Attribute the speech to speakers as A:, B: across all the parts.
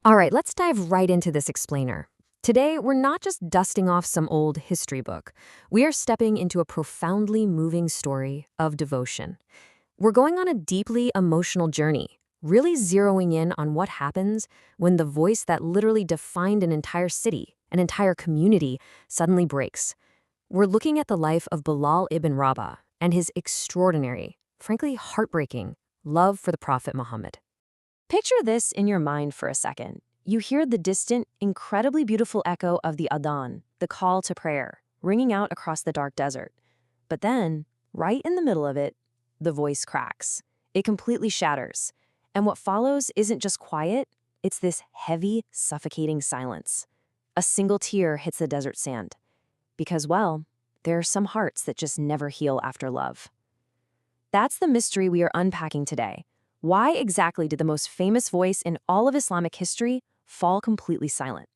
A: All right, let's dive right into this explainer. Today, we're not just dusting off some old history book. We are stepping into a profoundly moving story of devotion. We're going on a deeply emotional journey, really zeroing in on what happens when the voice that literally defined an entire city, an entire community, suddenly breaks. We're looking at the life of Bilal ibn Rabah and his extraordinary, frankly heartbreaking, love for the Prophet Muhammad. Picture this in your mind for a second. You hear the distant, incredibly beautiful echo of the Adhan, the call to prayer, ringing out across the dark desert. But then, right in the middle of it, the voice cracks. It completely shatters. And what follows isn't just quiet, it's this heavy, suffocating silence. A single tear hits the desert sand. Because, well, there are some hearts that just never heal after love. That's the mystery we are unpacking today. Why exactly did the most famous voice in all of Islamic history fall completely silent?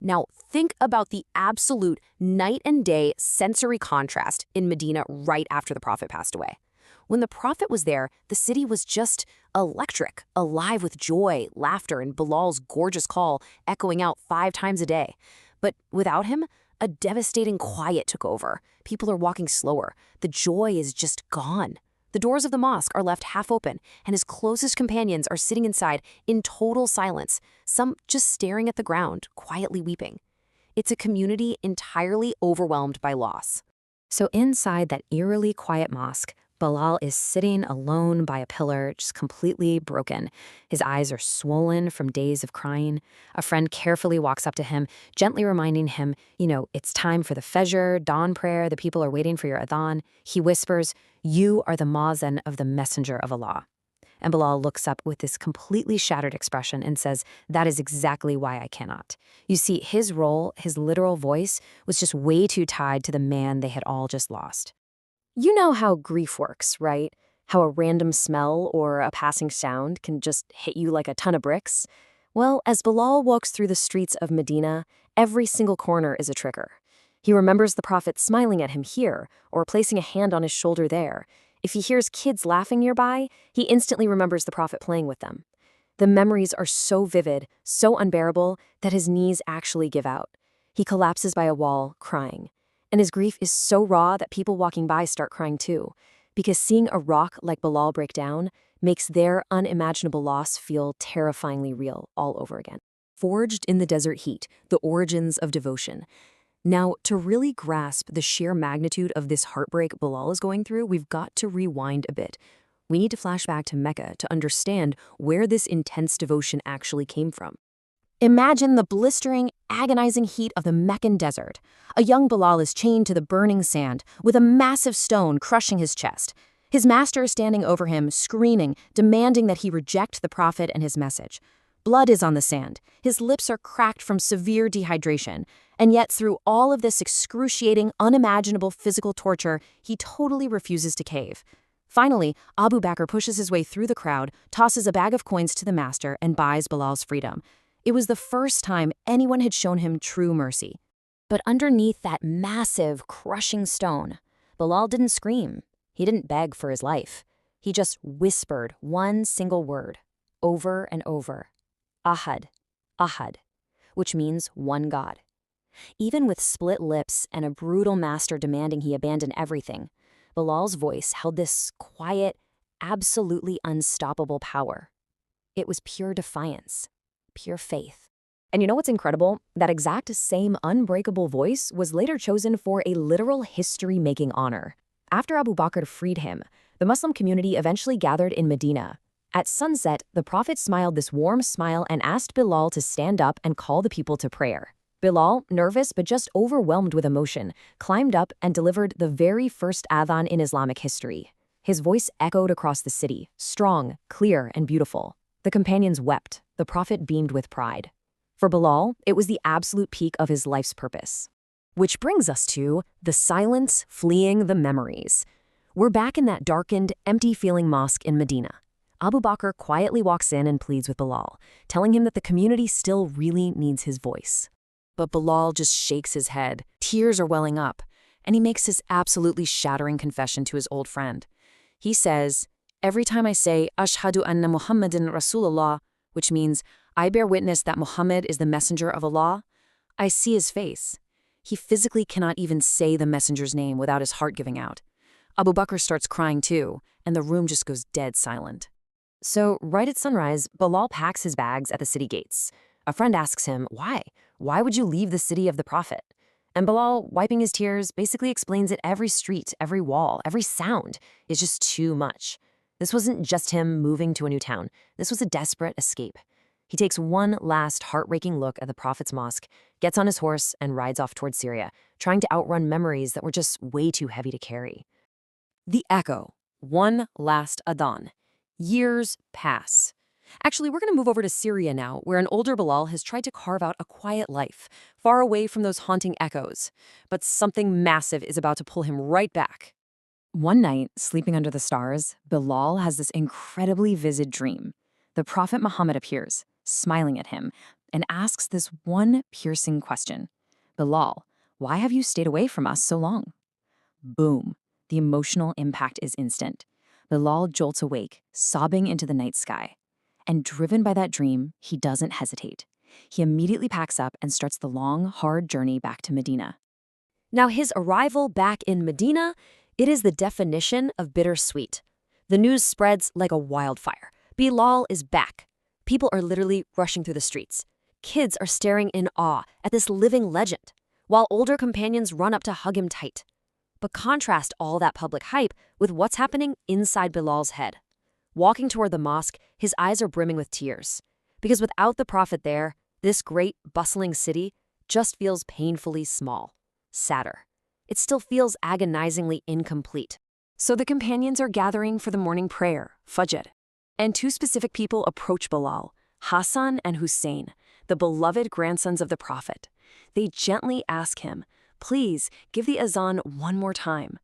A: Now, think about the absolute night and day sensory contrast in Medina right after the Prophet passed away. When the Prophet was there, the city was just electric, alive with joy, laughter, and Bilal's gorgeous call echoing out 5 times a day. But without him, a devastating quiet took over. People are walking slower. The joy is just gone. The doors of the mosque are left half open, and his closest companions are sitting inside in total silence, some just staring at the ground, quietly weeping. It's a community entirely overwhelmed by loss. So inside that eerily quiet mosque, Bilal is sitting alone by a pillar, just completely broken. His eyes are swollen from days of crying. A friend carefully walks up to him, gently reminding him, it's time for the Fajr, dawn prayer, the people are waiting for your adhan. He whispers, "You are the muazzin of the messenger of Allah." And Bilal looks up with this completely shattered expression and says, "That is exactly why I cannot." You see, his role, his literal voice, was just way too tied to the man they had all just lost. You know how grief works, right? How a random smell or a passing sound can just hit you like a ton of bricks? Well, as Bilal walks through the streets of Medina, every single corner is a trigger. He remembers the Prophet smiling at him here, or placing a hand on his shoulder there. If he hears kids laughing nearby, he instantly remembers the Prophet playing with them. The memories are so vivid, so unbearable, that his knees actually give out. He collapses by a wall, crying. And his grief is so raw that people walking by start crying too, because seeing a rock like Bilal break down makes their unimaginable loss feel terrifyingly real all over again. Forged in the desert heat, the origins of devotion. Now, to really grasp the sheer magnitude of this heartbreak Bilal is going through, we've got to rewind a bit. We need to flash back to Mecca to understand where this intense devotion actually came from. Imagine the blistering, agonizing heat of the Meccan desert. A young Bilal is chained to the burning sand, with a massive stone crushing his chest. His master is standing over him, screaming, demanding that he reject the Prophet and his message. Blood is on the sand. His lips are cracked from severe dehydration. And yet, through all of this excruciating, unimaginable physical torture, he totally refuses to cave. Finally, Abu Bakr pushes his way through the crowd, tosses a bag of coins to the master, and buys Bilal's freedom. It was the first time anyone had shown him true mercy. But underneath that massive, crushing stone, Bilal didn't scream. He didn't beg for his life. He just whispered one single word, over and over. Ahad, Ahad, which means one God. Even with split lips and a brutal master demanding he abandon everything, Bilal's voice held this quiet, absolutely unstoppable power. It was pure defiance. Pure faith. And you know what's incredible? That exact same unbreakable voice was later chosen for a literal history-making honor. After Abu Bakr freed him, the Muslim community eventually gathered in Medina. At sunset, the Prophet smiled this warm smile and asked Bilal to stand up and call the people to prayer. Bilal, nervous but just overwhelmed with emotion, climbed up and delivered the very first adhan in Islamic history. His voice echoed across the city, strong, clear, and beautiful. The companions wept. The Prophet beamed with pride. For Bilal, it was the absolute peak of his life's purpose. Which brings us to the silence fleeing the memories. We're back in that darkened, empty-feeling mosque in Medina. Abu Bakr quietly walks in and pleads with Bilal, telling him that the community still really needs his voice. But Bilal just shakes his head. Tears are welling up, and he makes this absolutely shattering confession to his old friend. He says, "Every time I say, Ashhadu anna Muhammadan Rasulullah,
B: which means, I bear witness that Muhammad is the messenger of Allah. I see his face. He physically cannot even say the messenger's name without his heart giving out. Abu Bakr starts crying too, and the room just goes dead silent.
A: So, right at sunrise, Bilal packs his bags at the city gates. A friend asks him, why? Why would you leave the city of the Prophet? And Bilal, wiping his tears, basically explains that every street, every wall, every sound is just too much. This wasn't just him moving to a new town. This was a desperate escape. He takes one last heartbreaking look at the Prophet's mosque, gets on his horse, and rides off towards Syria, trying to outrun memories that were just way too heavy to carry. The Echo. One Last Adhan. Years pass. Actually, we're going to move over to Syria now, where an older Bilal has tried to carve out a quiet life, far away from those haunting echoes. But something massive is about to pull him right back. One night, sleeping under the stars, Bilal has this incredibly vivid dream. The Prophet Muhammad appears, smiling at him, and asks this one piercing question. Bilal, why have you stayed away from us so long? Boom. The emotional impact is instant. Bilal jolts awake, sobbing into the night sky. And driven by that dream, he doesn't hesitate. He immediately packs up and starts the long, hard journey back to Medina. Now, his arrival back in Medina, it is the definition of bittersweet. The news spreads like a wildfire. Bilal is back. People are literally rushing through the streets. Kids are staring in awe at this living legend, while older companions run up to hug him tight. But contrast all that public hype with what's happening inside Bilal's head. Walking toward the mosque, his eyes are brimming with tears. Because without the Prophet there, this great, bustling city just feels painfully small, sadder. It still feels agonizingly incomplete. So the companions are gathering for the morning prayer, Fajr. And two specific people approach Bilal, Hassan and Hussein, the beloved grandsons of the Prophet. They gently ask him, please give the azan one more time.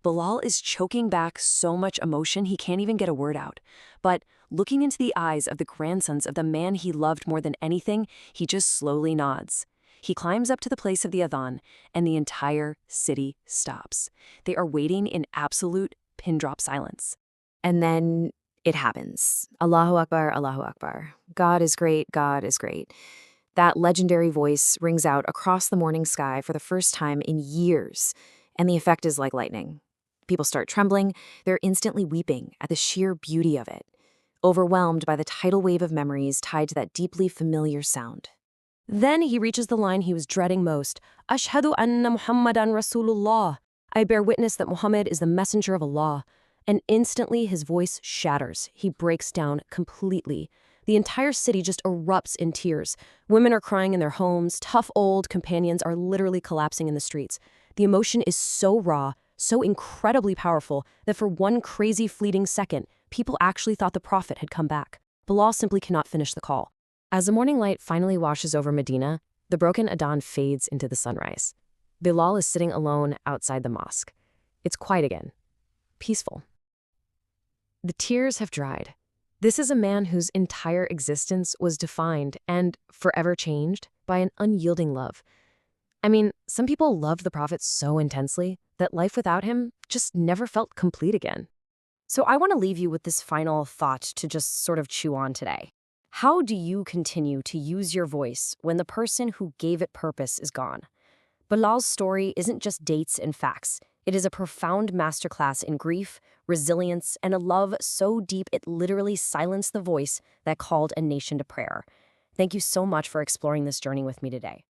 A: Bilal is choking back so much emotion he can't even get a word out. But looking into the eyes of the grandsons of the man he loved more than anything, he just slowly nods. He climbs up to the place of the adhan, and the entire city stops. They are waiting in absolute pin-drop silence. And then it happens. Allahu Akbar, Allahu Akbar. God is great, God is great. That legendary voice rings out across the morning sky for the first time in years, and the effect is like lightning. People start trembling, they're instantly weeping at the sheer beauty of it, overwhelmed by the tidal wave of memories tied to that deeply familiar sound. Then he reaches the line he was dreading most, Ashhadu anna Muhammadan Rasulullah. I bear witness that Muhammad is the messenger of Allah. And instantly his voice shatters. He breaks down completely. The entire city just erupts in tears. Women are crying in their homes. Tough old companions are literally collapsing in the streets. The emotion is so raw, so incredibly powerful, that for one crazy fleeting second, people actually thought the Prophet had come back. Bilal simply cannot finish the call. As the morning light finally washes over Medina, the broken adhan fades into the sunrise. Bilal is sitting alone outside the mosque. It's quiet again. Peaceful. The tears have dried. This is a man whose entire existence was defined and forever changed by an unyielding love. I mean, some people loved the Prophet so intensely that life without him just never felt complete again. So I want to leave you with this final thought to just sort of chew on today. How do you continue to use your voice when the person who gave it purpose is gone? Bilal's story isn't just dates and facts. It is a profound masterclass in grief, resilience, and a love so deep it literally silenced the voice that called a nation to prayer. Thank you so much for exploring this journey with me today.